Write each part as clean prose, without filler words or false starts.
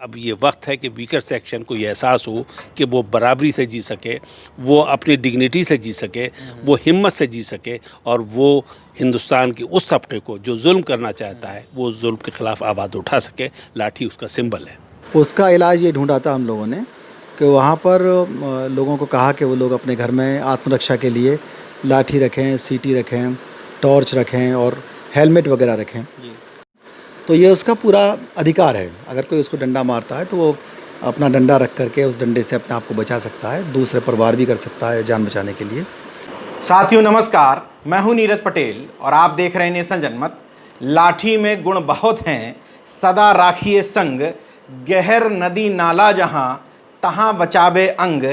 अब ये वक्त है कि वीकर सेक्शन को ये एहसास हो कि वो बराबरी से जी सके, वो अपनी डिग्निटी से जी सके, वो हिम्मत से जी सके और वो हिंदुस्तान के उस तबके को जो जुल्म करना चाहता है वो जुल्म के ख़िलाफ़ आवाज़ उठा सके। लाठी उसका सिंबल है। उसका इलाज ये ढूंढा था हम लोगों ने कि वहाँ पर लोगों को कहा कि वो लोग अपने घर में आत्मरक्षा के लिए लाठी रखें, सीटी रखें, टॉर्च रखें और हेलमेट वगैरह रखें। तो ये उसका पूरा अधिकार है। अगर कोई उसको डंडा मारता है तो वो अपना डंडा रख करके उस डंडे से अपने आप को बचा सकता है, दूसरे पर वार भी कर सकता है जान बचाने के लिए। साथियों नमस्कार, मैं हूं नीरज पटेल और आप देख रहे हैं नेशन जनमत। लाठी में गुण बहुत हैं, सदा राखिए संग, गहर नदी नाला जहां, तहां बचावे अंग,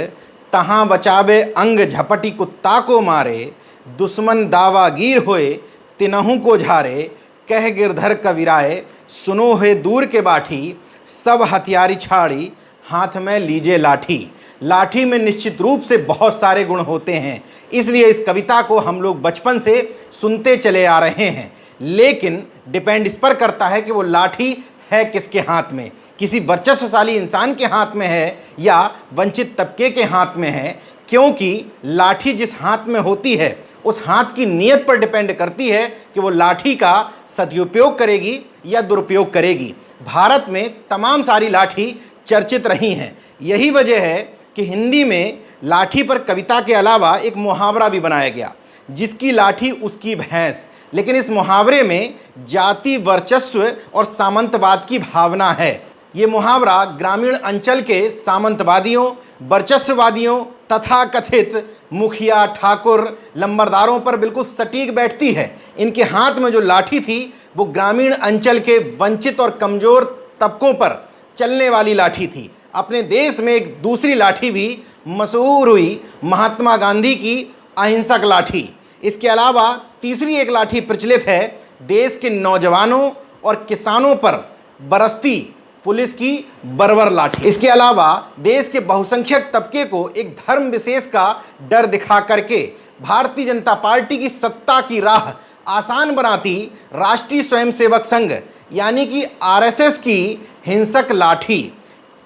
तहां बचावे अंग, झपटी कुत्ता को मारे, दुश्मन दावागीर होए, तिनहु को झारे, कह गिरधर कविराए, सुनो है दूर के बाठी, सब हथियारी छाड़ी, हाथ में लीजिए लाठी। लाठी में निश्चित रूप से बहुत सारे गुण होते हैं, इसलिए इस कविता को हम लोग बचपन से सुनते चले आ रहे हैं। लेकिन डिपेंड इस पर करता है कि वो लाठी है किसके हाथ में, किसी वर्चस्वशाली इंसान के हाथ में है या वंचित तबके के हाथ में है। क्योंकि लाठी जिस हाथ में होती है उस हाथ की नीयत पर डिपेंड करती है कि वो लाठी का सदुपयोग करेगी या दुरुपयोग करेगी। भारत में तमाम सारी लाठी चर्चित रही हैं। यही वजह है कि हिंदी में लाठी पर कविता के अलावा एक मुहावरा भी बनाया गया, जिसकी लाठी उसकी भैंस। लेकिन इस मुहावरे में जाति वर्चस्व और सामंतवाद की भावना है। ये मुहावरा ग्रामीण अंचल के सामंतवादियों, वर्चस्ववादियों तथा कथित मुखिया, ठाकुर, लंबरदारों पर बिल्कुल सटीक बैठती है। इनके हाथ में जो लाठी थी वो ग्रामीण अंचल के वंचित और कमज़ोर तबकों पर चलने वाली लाठी थी। अपने देश में एक दूसरी लाठी भी मशहूर हुई, महात्मा गांधी की अहिंसक लाठी। इसके अलावा तीसरी एक लाठी प्रचलित है, देश के नौजवानों और किसानों पर बरसती पुलिस की बर्बर लाठी। इसके अलावा देश के बहुसंख्यक तबके को एक धर्म विशेष का डर दिखा करके भारतीय जनता पार्टी की सत्ता की राह आसान बनाती राष्ट्रीय स्वयंसेवक संघ यानी कि आरएसएस की हिंसक लाठी।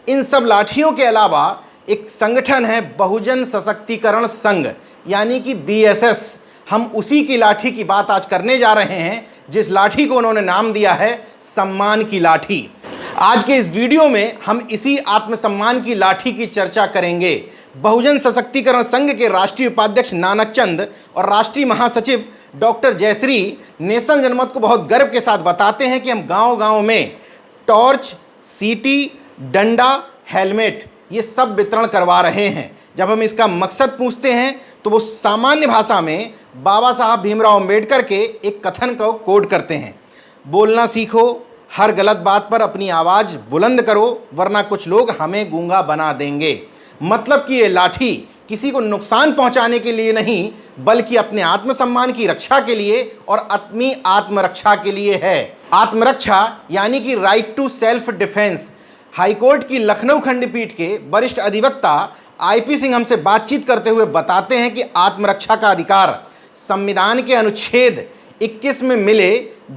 इन सब लाठियों के अलावा एक संगठन है बहुजन सशक्तिकरण संघ यानी कि बीएसएस। हम उसी की लाठी की बात आज करने जा रहे हैं, जिस लाठी को उन्होंने नाम दिया है सम्मान की लाठी। आज के इस वीडियो में हम इसी आत्मसम्मान की लाठी की चर्चा करेंगे। बहुजन सशक्तिकरण संघ के राष्ट्रीय उपाध्यक्ष नानक चंद और राष्ट्रीय महासचिव डॉक्टर जयश्री नेशन जनमत को बहुत गर्व के साथ बताते हैं कि हम गांव-गांव में टॉर्च, सीटी, डंडा, हेलमेट ये सब वितरण करवा रहे हैं। जब हम इसका मकसद पूछते हैं तो वो सामान्य भाषा में बाबा साहब भीमराव अंबेडकर के एक कथन को कोट करते हैं, बोलना सीखो, हर गलत बात पर अपनी आवाज़ बुलंद करो, वरना कुछ लोग हमें गूंगा बना देंगे। मतलब कि ये लाठी किसी को नुकसान पहुंचाने के लिए नहीं, बल्कि अपने आत्मसम्मान की रक्षा के लिए और अपनी आत्मरक्षा के लिए है। आत्मरक्षा यानी कि right to self defence. High court की लखनऊ खंडपीठ के वरिष्ठ अधिवक्ता आईपी सिंह हमसे बातचीत करते हुए बताते हैं कि आत्मरक्षा का अधिकार संविधान के अनुच्छेद 21 में मिले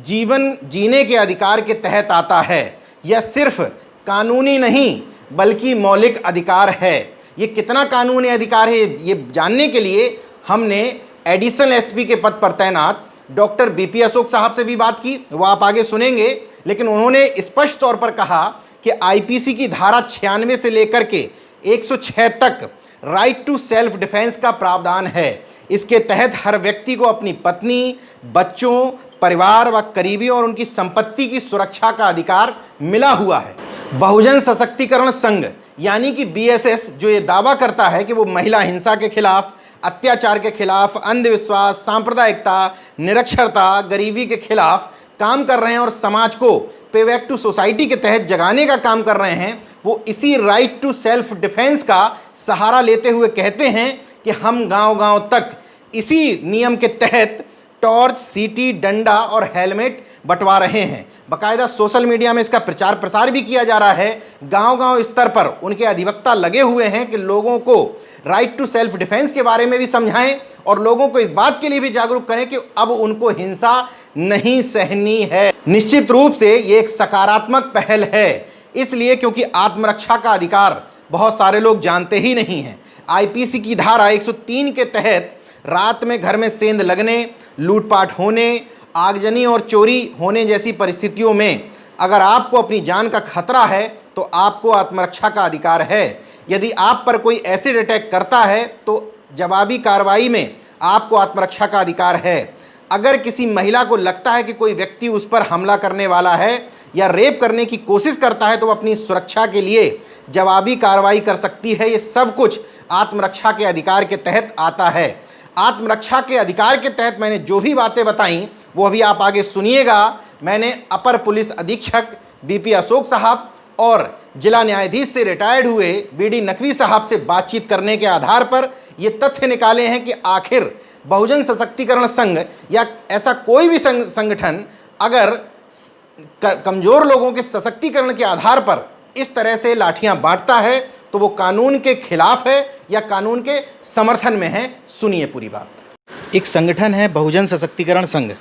जीवन जीने के अधिकार के तहत आता है। यह सिर्फ कानूनी नहीं बल्कि मौलिक अधिकार है। ये कितना कानूनी अधिकार है ये जानने के लिए हमने एडिशनल एसपी के पद पर तैनात डॉक्टर बीपी अशोक साहब से भी बात की, वो आप आगे सुनेंगे। लेकिन उन्होंने स्पष्ट तौर पर कहा कि आईपीसी की धारा 96 से लेकर के 106 तक राइट टू सेल्फ डिफेंस का प्रावधान है। इसके तहत हर व्यक्ति को अपनी पत्नी, बच्चों, परिवार व करीबियों और उनकी संपत्ति की सुरक्षा का अधिकार मिला हुआ है। बहुजन सशक्तिकरण संघ यानी कि बीएसएस जो ये दावा करता है कि वो महिला हिंसा के खिलाफ, अत्याचार के खिलाफ, अंधविश्वास, सांप्रदायिकता, निरक्षरता, गरीबी के खिलाफ काम कर रहे हैं और समाज को पे बैक टू सोसाइटी के तहत जगाने का काम कर रहे हैं, वो इसी राइट टू सेल्फ डिफेंस का सहारा लेते हुए कहते हैं कि हम गांव-गांव तक इसी नियम के तहत टॉर्च, सीटी, डंडा और हेलमेट बंटवा रहे हैं। बाकायदा सोशल मीडिया में इसका प्रचार प्रसार भी किया जा रहा है। गांव-गांव स्तर पर उनके अधिवक्ता लगे हुए हैं कि लोगों को राइट टू सेल्फ डिफेंस के बारे में भी समझाएं और लोगों को इस बात के लिए भी जागरूक करें कि अब उनको हिंसा नहीं सहनी है। निश्चित रूप से ये एक सकारात्मक पहल है। इसलिए क्योंकि आत्मरक्षा का अधिकार बहुत सारे लोग जानते ही नहीं हैं। आईपीसी की धारा 103 के तहत रात में घर में सेंध लगने, लूटपाट होने, आगजनी और चोरी होने जैसी परिस्थितियों में अगर आपको अपनी जान का खतरा है तो आपको आत्मरक्षा का अधिकार है। यदि आप पर कोई एसिड अटैक करता है तो जवाबी कार्रवाई में आपको आत्मरक्षा का अधिकार है। अगर किसी महिला को लगता है कि कोई व्यक्ति उस पर हमला करने वाला है या रेप करने की कोशिश करता है तो वह अपनी सुरक्षा के लिए जवाबी कार्रवाई कर सकती है। ये सब कुछ आत्मरक्षा के अधिकार के तहत आता है। आत्मरक्षा के अधिकार के तहत मैंने जो भी बातें बताई वो अभी आप आगे सुनिएगा। मैंने अपर पुलिस अधीक्षक बीपी अशोक साहब और जिला न्यायाधीश से रिटायर्ड हुए बीडी नकवी साहब से बातचीत करने के आधार पर ये तथ्य निकाले हैं कि आखिर बहुजन सशक्तिकरण संघ या ऐसा कोई भी संगठन अगर कमज़ोर लोगों के सशक्तिकरण के आधार पर इस तरह से लाठियां बांटता है तो वो कानून के खिलाफ है या कानून के समर्थन में है। सुनिए पूरी बात। एक संगठन है बहुजन सशक्तिकरण संघ।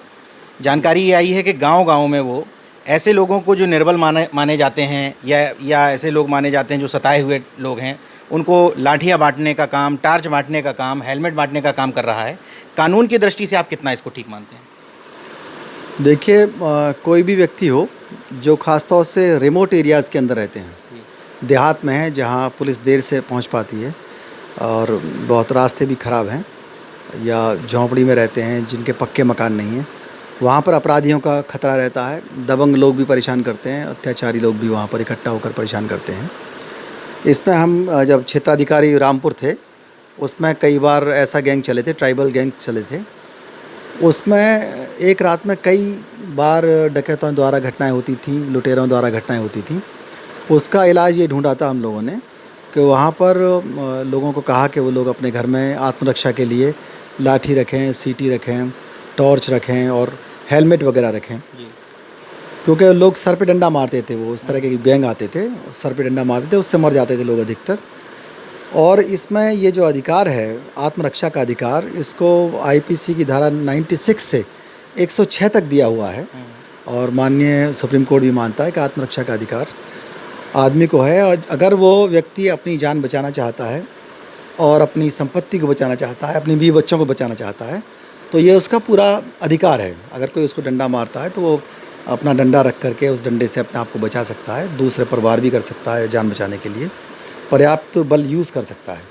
जानकारी ये आई है कि गांव-गांव में वो ऐसे लोगों को जो निर्बल माने जाते हैं या ऐसे लोग माने जाते हैं जो सताए हुए लोग हैं, उनको लाठियां बांटने का काम, टार्च बांटने का काम, हेलमेट बांटने का काम कर रहा है। कानून की दृष्टि से आप कितना इसको ठीक मानते हैं? देखिए, कोई भी व्यक्ति हो जो ख़ासतौर से रिमोट एरियाज़ के अंदर रहते हैं, देहात में है जहाँ पुलिस देर से पहुँच पाती है और बहुत रास्ते भी ख़राब हैं, या झोंपड़ी में रहते हैं जिनके पक्के मकान नहीं हैं, वहाँ पर अपराधियों का खतरा रहता है। दबंग लोग भी परेशान करते हैं, अत्याचारी लोग भी वहाँ पर इकट्ठा होकर परेशान करते हैं। इसमें हम जब क्षेत्राधिकारी रामपुर थे उसमें कई बार ऐसा गैंग चले थे, ट्राइबल गैंग चले थे। उसमें एक रात में कई बार डकैतों द्वारा घटनाएं होती थी, लुटेरों द्वारा घटनाएं होती थी। उसका इलाज ये ढूंढा था हम लोगों ने कि वहाँ पर लोगों को कहा कि वो लोग अपने घर में आत्मरक्षा के लिए लाठी रखें, सीटी रखें, टॉर्च रखें और हेलमेट वगैरह रखें, क्योंकि लोग सर पे डंडा मारते थे। वो इस तरह के गैंग आते थे, सर पे डंडा मारते थे, उससे मर जाते थे लोग अधिकतर। और इसमें ये जो अधिकार है आत्मरक्षा का अधिकार, इसको आईपीसी की धारा 96 से 106 तक दिया हुआ है और माननीय सुप्रीम कोर्ट भी मानता है कि आत्मरक्षा का अधिकार आदमी को है। और अगर वो व्यक्ति अपनी जान बचाना चाहता है और अपनी संपत्ति को बचाना चाहता है, अपने बीवी बच्चों को बचाना चाहता है, तो ये उसका पूरा अधिकार है। अगर कोई उसको डंडा मारता है तो वो अपना डंडा रख करके उस डंडे से अपने आप को बचा सकता है, दूसरे पर वार भी कर सकता है, जान बचाने के लिए पर्याप्त बल यूज़ कर सकता है।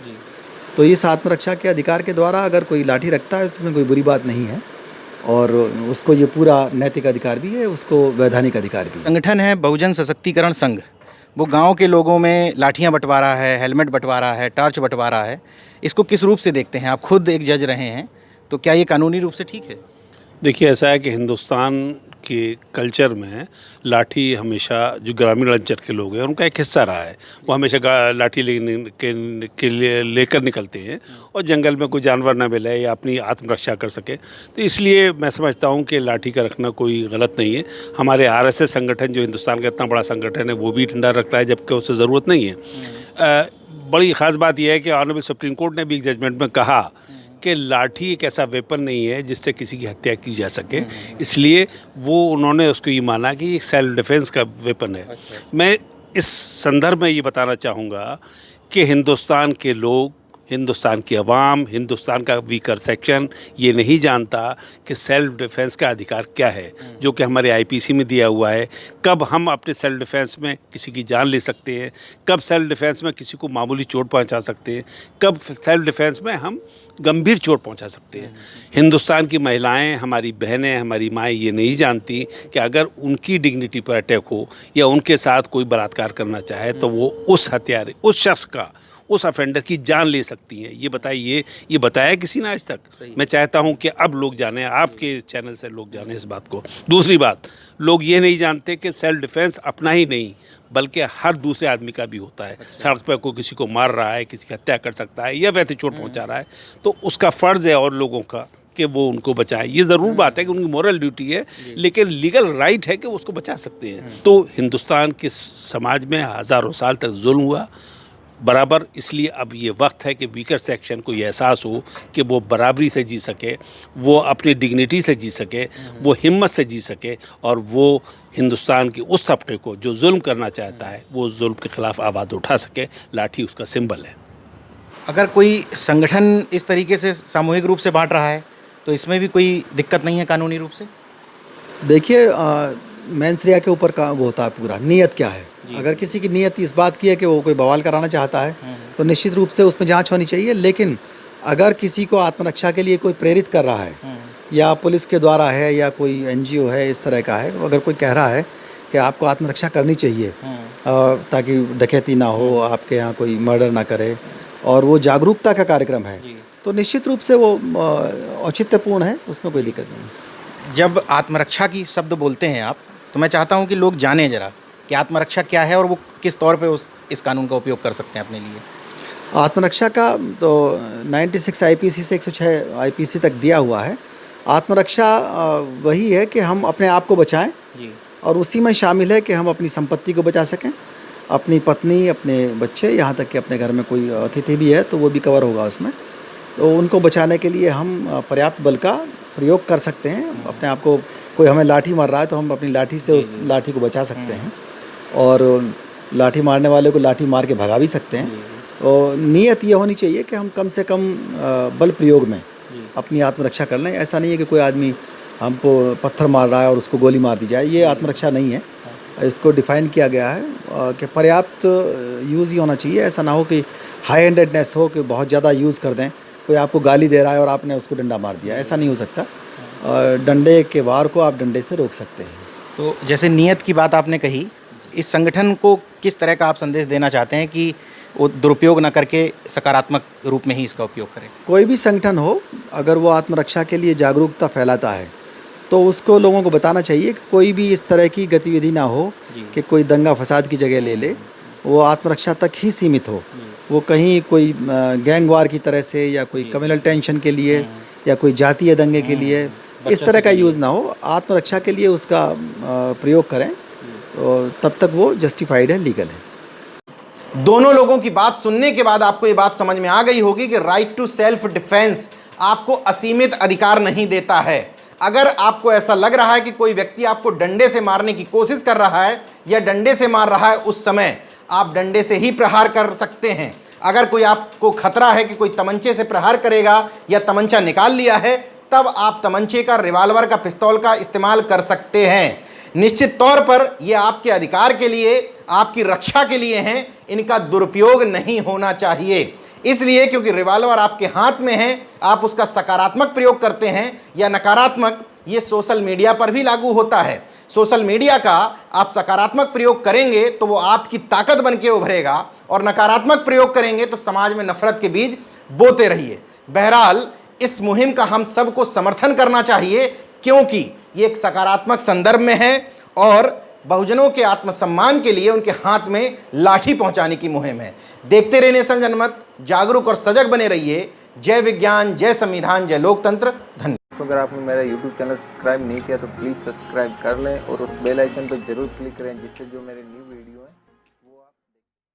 तो इस आत्मरक्षा के अधिकार के द्वारा अगर कोई लाठी रखता है इसमें कोई बुरी बात नहीं है और उसको ये पूरा नैतिक अधिकार भी है, उसको वैधानिक अधिकार भी है। संगठन है बहुजन सशक्तिकरण संघ, वो गांव के लोगों में लाठियां बंटवा रहा है, हेलमेट बंटवा रहा है, टार्च बंटवा रहा है। इसको किस रूप से देखते हैं? आप खुद एक जज रहे हैं, तो क्या ये कानूनी रूप से ठीक है? देखिए, ऐसा है कि हिंदुस्तान के कल्चर में लाठी हमेशा जो ग्रामीण अंचल के लोग हैं उनका एक हिस्सा रहा है। वो हमेशा लाठी लेकर निकलते हैं और जंगल में कोई जानवर ना मिले या अपनी आत्मरक्षा कर सके। तो इसलिए मैं समझता हूँ कि लाठी का रखना कोई गलत नहीं है। हमारे आरएसएस संगठन जो हिंदुस्तान का इतना बड़ा संगठन है वो भी डंडा रखता है, जबकि उससे ज़रूरत नहीं है। बड़ी ख़ास बात यह है कि ऑनरेबल सुप्रीम कोर्ट ने भी एक जजमेंट में कहा कि लाठी एक ऐसा वेपन नहीं है जिससे किसी की हत्या की जा सके, इसलिए वो उन्होंने उसको ये माना कि एक सेल्फ डिफेंस का वेपन है। मैं इस संदर्भ में ये बताना चाहूँगा कि हिंदुस्तान के लोग, हिंदुस्तान की आवाम, हिंदुस्तान का वीकर सेक्शन ये नहीं जानता कि सेल्फ डिफेंस का अधिकार क्या है, जो कि हमारे आईपीसी में दिया हुआ है। कब हम अपने सेल्फ डिफेंस में किसी की जान ले सकते हैं, कब सेल्फ डिफेंस में किसी को मामूली चोट पहुंचा सकते हैं, कब सेल्फ डिफेंस में हम गंभीर चोट पहुंचा सकते हैं। हिंदुस्तान की महिलाएं, हमारी बहनें, हमारी माएँ ये नहीं जानती कि अगर उनकी डिग्निटी पर अटैक हो या उनके साथ कोई बलात्कार करना चाहे तो वो उस हत्यारे, उस शख्स का, उस ऑफेंडर की जान ले सकती हैं। ये बताइए, ये बताया किसी ने आज तक? मैं चाहता हूं कि अब लोग जाने, आपके चैनल से लोग जाने इस बात को। दूसरी बात, लोग ये नहीं जानते कि सेल्फ डिफेंस अपना ही नहीं बल्कि हर दूसरे आदमी का भी होता है। सड़क पर कोई किसी को मार रहा है, किसी की हत्या कर सकता है या वैसे चोट पहुंचा रहा है, तो उसका फ़र्ज़ है और लोगों का कि वो उनको बचाएं। ये ज़रूर बात है कि उनकी मॉरल ड्यूटी है, लेकिन लीगल राइट है कि वो उसको बचा सकते हैं। तो हिंदुस्तान के समाज में हज़ारों साल तक जुल्म हुआ, बराबर। इसलिए अब ये वक्त है कि वीकर सेक्शन को ये एहसास हो कि वो बराबरी से जी सके, वो अपनी डिग्निटी से जी सके, वो हिम्मत से जी सके, और वो हिंदुस्तान के उस तबके को जो जुल्म करना चाहता है वो जुल्म के ख़िलाफ़ आवाज़ उठा सके। लाठी उसका सिंबल है। अगर कोई संगठन इस तरीके से सामूहिक रूप से बांट रहा है तो इसमें भी कोई दिक्कत नहीं है कानूनी रूप से? देखिए मेंसरिया के ऊपर का वो होता है पूरा नीयत क्या है। अगर किसी की नीयत इस बात की है कि वो कोई बवाल कराना चाहता है तो निश्चित रूप से उसमें जांच होनी चाहिए। लेकिन अगर किसी को आत्मरक्षा के लिए कोई प्रेरित कर रहा है या पुलिस के द्वारा है या कोई एनजीओ है इस तरह का है, अगर कोई कह रहा है कि आपको आत्मरक्षा करनी चाहिए और ताकि डकैती ना हो, आपके यहाँ कोई मर्डर ना करे, और वो जागरूकता का कार्यक्रम है, तो निश्चित रूप से वो औचित्यपूर्ण है, उसमें कोई दिक्कत नहीं। जब आत्मरक्षा की शब्द बोलते हैं आप, तो मैं चाहता हूं कि लोग जानें ज़रा कि आत्मरक्षा क्या है और वो किस तौर पे इस कानून का उपयोग कर सकते हैं अपने लिए। आत्मरक्षा का तो 96 आईपीसी से 106 आईपीसी तक दिया हुआ है। आत्मरक्षा वही है कि हम अपने आप को बचाएं, और उसी में शामिल है कि हम अपनी संपत्ति को बचा सकें, अपनी पत्नी, अपने बच्चे, यहाँ तक कि अपने घर में कोई अतिथि भी है तो वो भी कवर होगा उसमें। तो उनको बचाने के लिए हम पर्याप्त बल का प्रयोग कर सकते हैं। अपने आप को, कोई हमें लाठी मार रहा है तो हम अपनी लाठी से उस लाठी को बचा सकते हैं, और लाठी मारने वाले को लाठी मार के भगा भी सकते हैं। और नीयत ये होनी चाहिए कि हम कम से कम बल प्रयोग में अपनी आत्मरक्षा कर लें। ऐसा नहीं है कि कोई आदमी हमको पत्थर मार रहा है और उसको गोली मार दी जाए, ये आत्मरक्षा नहीं है। इसको डिफ़ाइन किया गया है कि पर्याप्त यूज़ ही होना चाहिए। ऐसा ना हो कि हाई हैंडेडनेस हो कि बहुत ज़्यादा यूज़ कर दें, कोई आपको गाली दे रहा है और आपने उसको डंडा मार दिया, ऐसा नहीं हो सकता। और डंडे के वार को आप डंडे से रोक सकते हैं। तो जैसे नियत की बात आपने कही, इस संगठन को किस तरह का आप संदेश देना चाहते हैं कि वो दुरुपयोग न करके सकारात्मक रूप में ही इसका उपयोग करें? कोई भी संगठन हो, अगर वो आत्मरक्षा के लिए जागरूकता फैलाता है तो उसको लोगों को बताना चाहिए कि कोई भी इस तरह की गतिविधि ना हो कि कोई दंगा फसाद की जगह ले ले, वो आत्मरक्षा तक ही सीमित हो। वो कहीं कोई गैंग वार की तरह से या कोई कम्युनल टेंशन के लिए या कोई जातीय दंगे के लिए इस तरह का यूज़ ना हो। आत्मरक्षा के लिए उसका प्रयोग करें, तो तब तक वो जस्टिफाइड है, लीगल है। दोनों लोगों की बात सुनने के बाद आपको ये बात समझ में आ गई होगी कि राइट टू सेल्फ डिफेंस आपको असीमित अधिकार नहीं देता है। अगर आपको ऐसा लग रहा है कि कोई व्यक्ति आपको डंडे से मारने की कोशिश कर रहा है या डंडे से मार रहा है, उस समय आप डंडे से ही प्रहार कर सकते हैं। अगर कोई आपको खतरा है कि कोई तमंचे से प्रहार करेगा या तमंचा निकाल लिया है, तब आप तमंचे का, रिवाल्वर का, पिस्तौल का इस्तेमाल कर सकते हैं। निश्चित तौर पर ये आपके अधिकार के लिए, आपकी रक्षा के लिए हैं, इनका दुरुपयोग नहीं होना चाहिए। इसलिए क्योंकि रिवाल्वर आपके हाथ में है, आप उसका सकारात्मक प्रयोग करते हैं या नकारात्मक, ये सोशल मीडिया पर भी लागू होता है। सोशल मीडिया का आप सकारात्मक प्रयोग करेंगे तो वो आपकी ताकत बन के उभरेगा, और नकारात्मक प्रयोग करेंगे तो समाज में नफरत के बीज बोते रहिए। बहरहाल इस मुहिम का हम सबको समर्थन करना चाहिए, क्योंकि ये एक सकारात्मक संदर्भ में है और बहुजनों के आत्मसम्मान के लिए उनके हाथ में लाठी पहुंचाने की मुहिम है। देखते रहिए नेशन जनमत, जागरूक और सजग बने रहिए। जय विज्ञान, जय संविधान, जय लोकतंत्र। धन्यवाद। तो अगर आपने मेरा YouTube चैनल सब्सक्राइब नहीं किया तो प्लीज़ सब्सक्राइब कर लें और उस बेल आइकन पर जरूर क्लिक करें, जिससे जो मेरे न्यू वीडियो